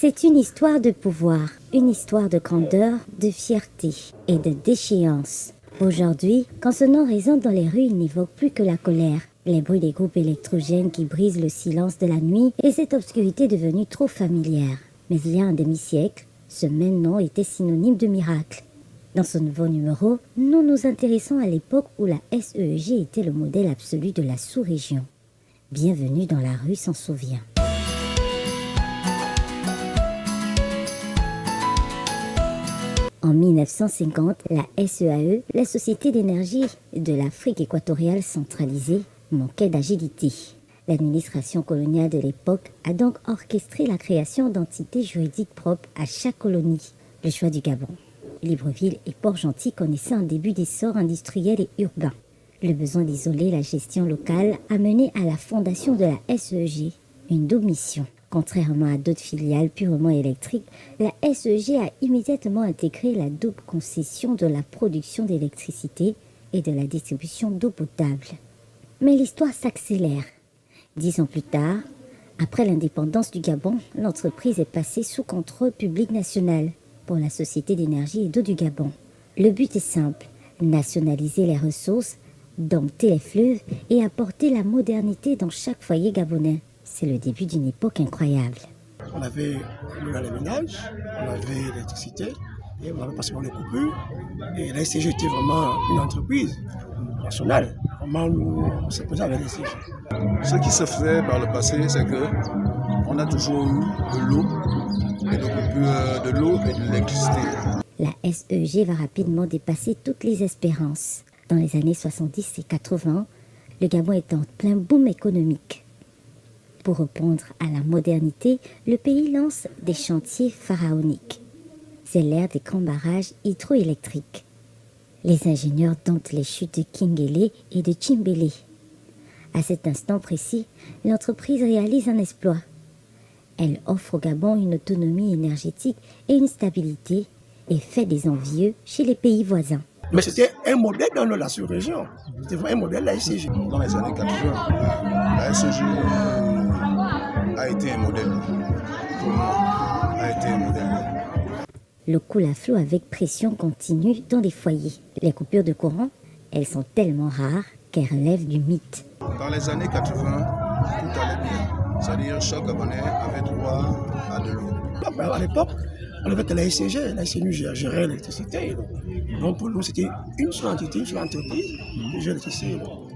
C'est une histoire de pouvoir, une histoire de grandeur, de fierté et de déchéance. Aujourd'hui, quand ce nom résonne dans les rues, il n'évoque plus que la colère, les bruits des groupes électrogènes qui brisent le silence de la nuit et cette obscurité devenue trop familière. Mais il y a un demi-siècle, ce même nom était synonyme de miracle. Dans ce nouveau numéro, nous nous intéressons à l'époque où la SEEG était le modèle absolu de la sous-région. Bienvenue dans la rue s'en souvient. En 1950, la SEAE, la Société d'énergie de l'Afrique équatoriale centralisée, manquait d'agilité. L'administration coloniale de l'époque a donc orchestré la création d'entités juridiques propres à chaque colonie. Le choix du Gabon. Libreville et Port-Gentil connaissaient un début d'essor industriel et urbain. Le besoin d'isoler la gestion locale a mené à la fondation de la SEG, une double mission. Contrairement à d'autres filiales purement électriques, la SEG a immédiatement intégré la double concession de la production d'électricité et de la distribution d'eau potable. Mais l'histoire s'accélère. 10 ans plus tard, après l'indépendance du Gabon, l'entreprise est passée sous contrôle public national pour la Société d'énergie et d'eau du Gabon. Le but est simple, nationaliser les ressources, dompter les fleuves et apporter la modernité dans chaque foyer gabonais. C'est le début d'une époque incroyable. On avait l'eau dans les ménages, on avait l'électricité, et on avait pratiquement les coupures. Et la SCG était vraiment une entreprise nationale. Vraiment, nous s'est posé avec la SCG. Ce qui se fait par le passé, c'est qu'on a toujours eu de l'eau, et des coupures de l'eau et de l'électricité. La SEG va rapidement dépasser toutes les espérances. Dans les années 70 et 80, le Gabon est en plein boom économique. Pour répondre à la modernité, le pays lance des chantiers pharaoniques. C'est l'ère des grands barrages hydroélectriques. Les ingénieurs domptent les chutes de Kingele et de Chimbele. À cet instant précis, l'entreprise réalise un exploit. Elle offre au Gabon une autonomie énergétique et une stabilité et fait des envieux chez les pays voisins. Mais c'était un modèle dans la sous-région. C'était vraiment un modèle de la SCG. Dans les années 80, la SCG a été un modèle. Pour moi, a été un modèle. Le coule à flot avec pression continue dans les foyers. Les coupures de courant, elles sont tellement rares qu'elles relèvent du mythe. Dans les années 80, tout allait bien. C'est-à-dire chaque Gabonais avait droit à de l'eau. À l'époque, on avait que la SCG, la SCG gérait l'électricité. Donc pour nous, c'était une seule entité, une seule entreprise qui gérait l'électricité.